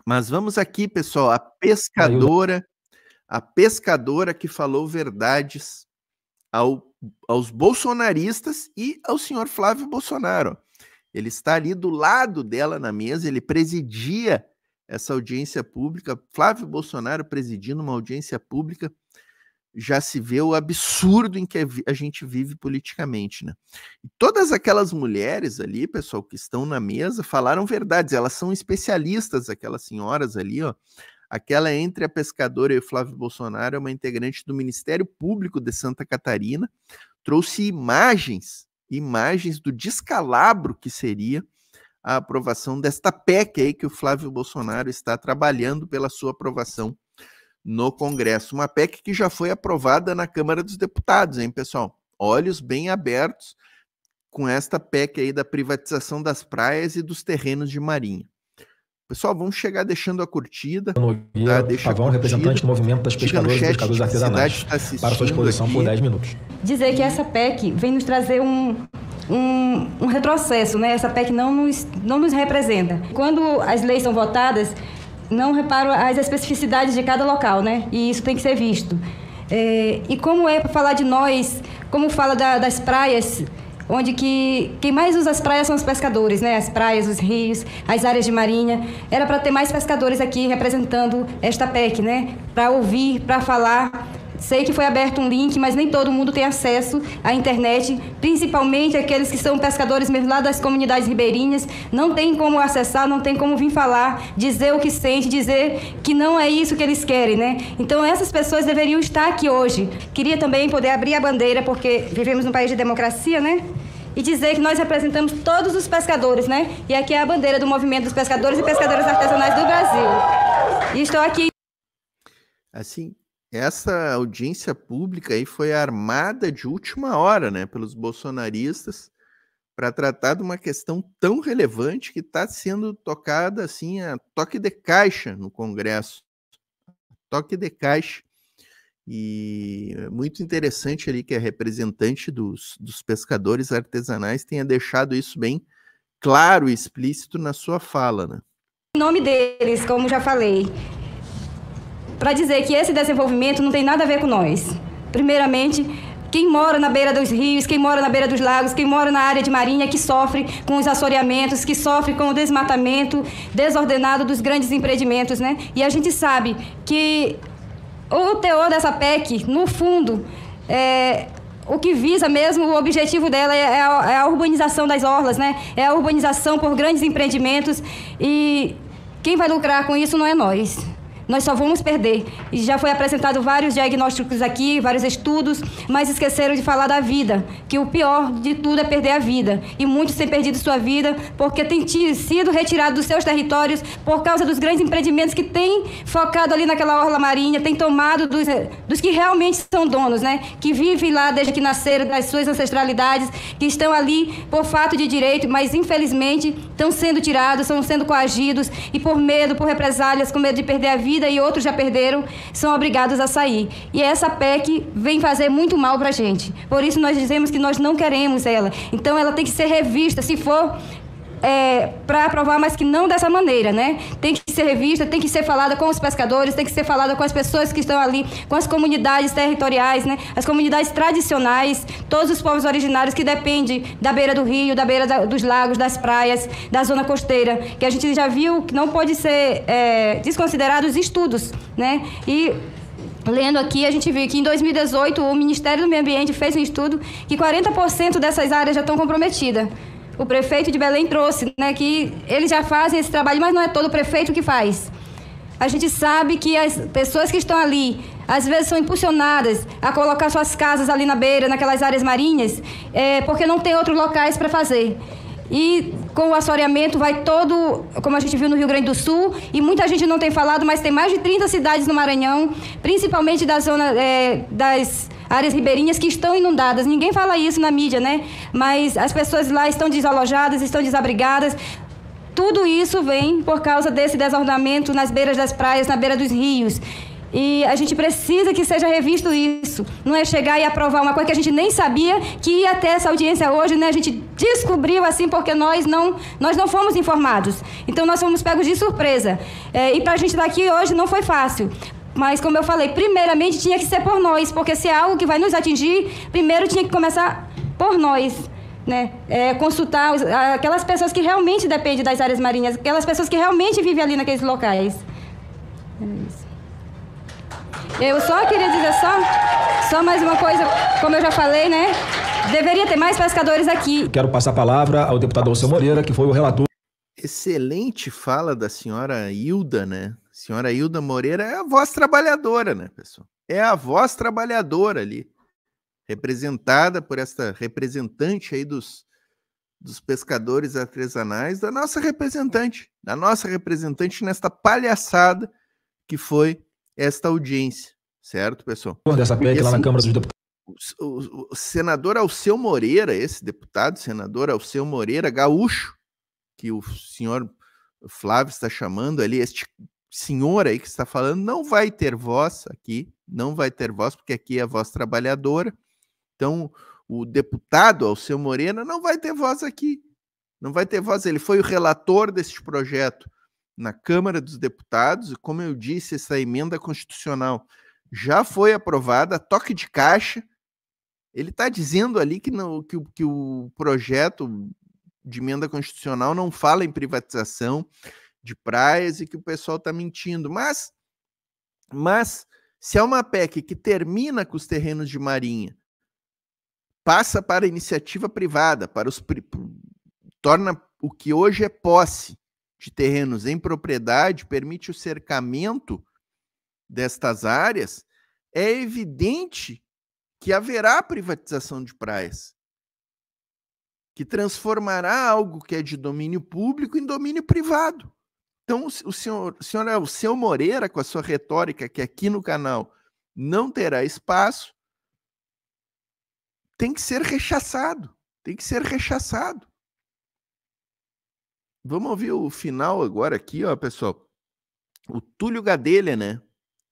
Mas vamos aqui, pessoal, a pescadora que falou verdades aos bolsonaristas e ao senhor Flávio Bolsonaro. Ele está ali do lado dela na mesa, ele presidia essa audiência pública. Flávio Bolsonaro presidindo uma audiência pública, já se vê o absurdo em que a gente vive politicamente, né? E todas aquelas mulheres ali, pessoal, que estão na mesa, falaram verdades, elas são especialistas, aquelas senhoras ali, ó. Aquela entre a pescadora e o Flávio Bolsonaro é uma integrante do Ministério Público de Santa Catarina, trouxe imagens do descalabro que seria a aprovação desta PEC aí que o Flávio Bolsonaro está trabalhando pela sua aprovação no Congresso. Uma PEC que já foi aprovada na Câmara dos Deputados, hein, pessoal? Olhos bem abertos com esta PEC aí da privatização das praias e dos terrenos de marinha. Pessoal, vamos chegar deixando a curtida. Nogueira Pavão, representante do movimento das pescadoras e pescadores artesanais, para sua exposição por 10 minutos. Dizer que essa PEC vem nos trazer um retrocesso, né? Essa PEC não nos representa. Quando as leis são votadas, não reparo as especificidades de cada local, né? E isso tem que ser visto. E como é para falar de nós, como fala das praias, onde quem mais usa as praias são os pescadores, né? As praias, os rios, as áreas de marinha. Era para ter mais pescadores aqui representando esta PEC, né? Para ouvir, para falar. Sei que foi aberto um link, mas nem todo mundo tem acesso à internet, principalmente aqueles que são pescadores mesmo lá das comunidades ribeirinhas, não tem como acessar, não tem como vir falar, dizer o que sente, dizer que não é isso que eles querem, né? Então essas pessoas deveriam estar aqui hoje. Queria também poder abrir a bandeira, porque vivemos num país de democracia, né? E dizer que nós representamos todos os pescadores, né? E aqui é a bandeira do movimento dos pescadores e pescadoras artesanais do Brasil. E estou aqui. Assim, essa audiência pública aí foi armada de última hora, né, pelos bolsonaristas para tratar de uma questão tão relevante que está sendo tocada assim a toque de caixa no Congresso. Toque de caixa. E é muito interessante ali que a representante dos pescadores artesanais tenha deixado isso bem claro e explícito na sua fala, né? Em nome deles, como já falei, para dizer que esse desenvolvimento não tem nada a ver com nós. Primeiramente, quem mora na beira dos rios, quem mora na beira dos lagos, quem mora na área de marinha, que sofre com os assoreamentos, que sofre com o desmatamento desordenado dos grandes empreendimentos, né? E a gente sabe que o teor dessa PEC, no fundo, o que visa mesmo, o objetivo dela é a urbanização das orlas, né? É a urbanização por grandes empreendimentos e quem vai lucrar com isso não é nós. Nós só vamos perder. E já foi apresentado vários diagnósticos aqui, vários estudos, mas esqueceram de falar da vida, que o pior de tudo é perder a vida. E muitos têm perdido sua vida porque têm sido retirados dos seus territórios por causa dos grandes empreendimentos que têm focado ali naquela orla marinha, têm tomado dos que realmente são donos, né? Que vivem lá desde que nasceram, das suas ancestralidades, que estão ali por fato de direito, mas infelizmente estão sendo tirados, estão sendo coagidos e por medo, por represálias, com medo de perder a vida, e outros já perderam, são obrigados a sair. E essa PEC vem fazer muito mal para a gente. Por isso nós dizemos que nós não queremos ela. Então ela tem que ser revista, se for para aprovar, mas que não dessa maneira, né? Tem que ser revista, tem que ser falada com os pescadores, tem que ser falada com as pessoas que estão ali, com as comunidades territoriais, né? As comunidades tradicionais, todos os povos originários que dependem da beira do rio, da beira dos lagos, das praias, da zona costeira, que a gente já viu que não pode ser desconsiderado os estudos, né? E lendo aqui, a gente viu que em 2018 o Ministério do Meio Ambiente fez um estudo que 40% dessas áreas já estão comprometidas. O prefeito de Belém trouxe, né, que eles já fazem esse trabalho, mas não é todo o prefeito que faz. A gente sabe que as pessoas que estão ali, às vezes são impulsionadas a colocar suas casas ali na beira, naquelas áreas marinhas, porque não tem outros locais para fazer. E com o assoreamento vai todo, como a gente viu no Rio Grande do Sul, e muita gente não tem falado, mas tem mais de 30 cidades no Maranhão, principalmente da zona das áreas ribeirinhas que estão inundadas. Ninguém fala isso na mídia, né? Mas as pessoas lá estão desalojadas, estão desabrigadas. Tudo isso vem por causa desse desordenamento nas beiras das praias, na beira dos rios. E a gente precisa que seja revisto isso. Não é chegar e aprovar uma coisa que a gente nem sabia que ia ter essa audiência hoje, né? A gente descobriu assim porque nós não fomos informados. Então, nós fomos pegos de surpresa. E para a gente estar aqui hoje não foi fácil. Mas, como eu falei, primeiramente tinha que ser por nós, porque se é algo que vai nos atingir, primeiro tinha que começar por nós. Né? Consultar aquelas pessoas que realmente dependem das áreas marinhas, aquelas pessoas que realmente vivem ali naqueles locais. É isso. Eu só queria dizer só mais uma coisa, como eu já falei, né? Deveria ter mais pescadores aqui. Quero passar a palavra ao deputado Alceu Moreira, que foi o relator. Excelente fala da senhora Hilda, né? A senhora Hilda Moreira é a voz trabalhadora, né, pessoal? É a voz trabalhadora ali, representada por esta representante aí dos pescadores artesanais, da nossa representante nesta palhaçada que foi esta audiência, certo, pessoal? Dessa PEC lá na Câmara dos Deputados. O senador Alceu Moreira, esse deputado, senador Alceu Moreira, gaúcho, que o senhor Flávio está chamando ali, este senhor aí que está falando, não vai ter voz aqui, não vai ter voz, porque aqui é a voz trabalhadora. Então, o deputado Alceu Moreira não vai ter voz aqui, não vai ter voz. Ele foi o relator deste projeto na Câmara dos Deputados, e como eu disse, essa emenda constitucional já foi aprovada, toque de caixa. Ele está dizendo ali que o projeto de emenda constitucional não fala em privatização de praias e que o pessoal está mentindo. Mas se é uma PEC que termina com os terrenos de marinha, passa para a iniciativa privada, torna o que hoje é posse de terrenos em propriedade, permite o cercamento destas áreas, é evidente que haverá privatização de praias, que transformará algo que é de domínio público em domínio privado. Então, o senhor Alceu Moreira, com a sua retórica, que aqui no canal não terá espaço, tem que ser rechaçado. Tem que ser rechaçado. Vamos ouvir o final agora aqui, ó, pessoal. O Túlio Gadelha, né?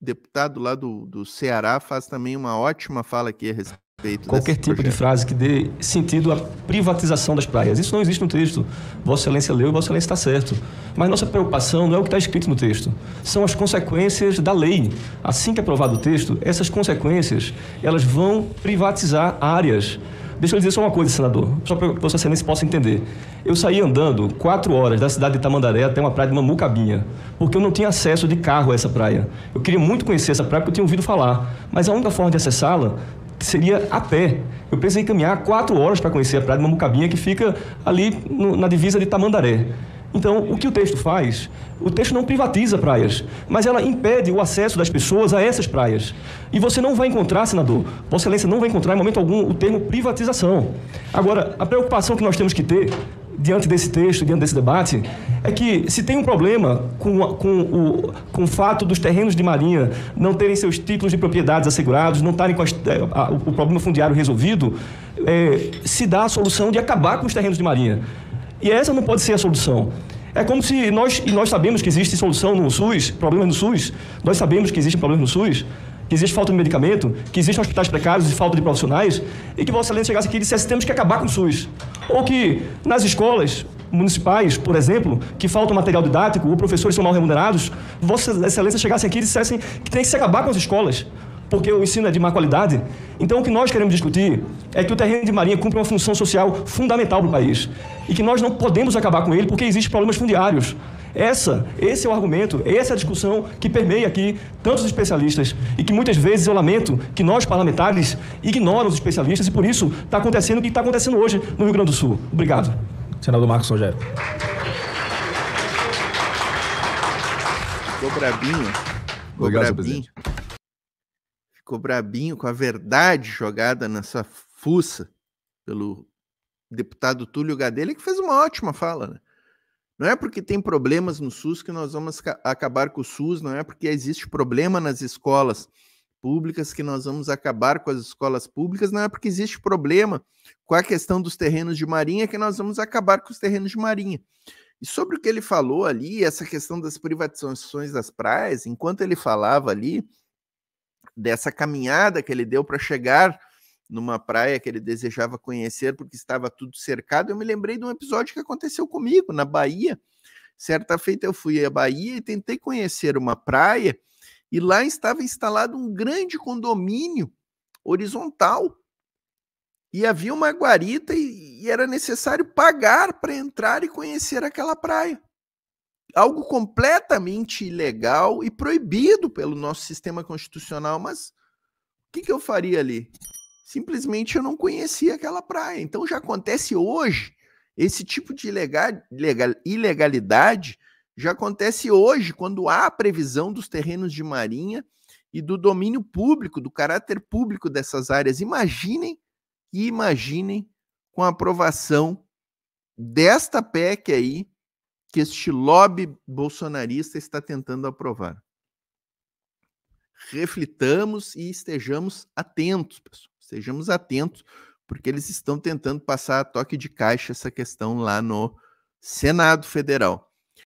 Deputado lá do Ceará, faz também uma ótima fala aqui a respeito. Qualquer tipo de frase que dê sentido à privatização das praias. Isso não existe no texto. Vossa Excelência leu e Vossa Excelência está certo. Mas nossa preocupação não é o que está escrito no texto. São as consequências da lei. Assim que é aprovado o texto, essas consequências, elas vão privatizar áreas. Deixa eu dizer só uma coisa, senador, só para que Vossa Excelência possa entender. Eu saí andando 4 horas da cidade de Tamandaré até uma praia de Mamucabinha, porque eu não tinha acesso de carro a essa praia. Eu queria muito conhecer essa praia porque eu tinha ouvido falar, mas a única forma de acessá-la seria a pé. Eu precisei caminhar 4 horas para conhecer a praia de Mamucabinha, que fica ali na divisa de Tamandaré. Então, o que o texto faz? O texto não privatiza praias, mas ela impede o acesso das pessoas a essas praias. E você não vai encontrar, senador, Vossa Excelência não vai encontrar em momento algum o termo privatização. Agora, a preocupação que nós temos que ter diante desse texto, diante desse debate, é que se tem um problema com o fato dos terrenos de marinha não terem seus títulos de propriedades assegurados, não estarem com o problema fundiário resolvido, se dá a solução de acabar com os terrenos de marinha. E essa não pode ser a solução. É como se e nós sabemos que existe solução no SUS, problemas no SUS, nós sabemos que existem problemas no SUS, que existe falta de medicamento, que existem hospitais precários e falta de profissionais, e que Vossa Excelência chegasse aqui e dissesse que temos que acabar com o SUS. Ou que nas escolas municipais, por exemplo, que falta material didático, ou professores são mal remunerados, Vossa Excelência chegasse aqui e dissessem que tem que se acabar com as escolas, porque o ensino é de má qualidade. Então, o que nós queremos discutir é que o terreno de marinha cumpre uma função social fundamental para o país e que nós não podemos acabar com ele porque existem problemas fundiários. Esse é o argumento, essa é a discussão que permeia aqui tantos especialistas e que muitas vezes eu lamento que nós, parlamentares, ignoram os especialistas e por isso está acontecendo o que está acontecendo hoje no Rio Grande do Sul. Obrigado. Senador Marcos Rogério. Ficou brabinho. Obrigado, presidente. Ficou brabinho com a verdade jogada nessa fuça pelo deputado Túlio Gadelha, que fez uma ótima fala, né? Não é porque tem problemas no SUS que nós vamos acabar com o SUS, não é porque existe problema nas escolas públicas que nós vamos acabar com as escolas públicas, não é porque existe problema com a questão dos terrenos de marinha que nós vamos acabar com os terrenos de marinha. E sobre o que ele falou ali, essa questão das privatizações das praias, enquanto ele falava ali, dessa caminhada que ele deu para chegar numa praia que ele desejava conhecer porque estava tudo cercado, eu me lembrei de um episódio que aconteceu comigo na Bahia. Certa feita eu fui à Bahia e tentei conhecer uma praia e lá estava instalado um grande condomínio horizontal e havia uma guarita e era necessário pagar para entrar e conhecer aquela praia. Algo completamente ilegal e proibido pelo nosso sistema constitucional, mas o que eu faria ali? Simplesmente eu não conhecia aquela praia. Então já acontece hoje, esse tipo de ilegalidade já acontece hoje, quando há a previsão dos terrenos de marinha e do domínio público, do caráter público dessas áreas. Imaginem com a aprovação desta PEC aí, que este lobby bolsonarista está tentando aprovar. Reflitamos e estejamos atentos, pessoal. Estejamos atentos, porque eles estão tentando passar a toque de caixa essa questão lá no Senado Federal.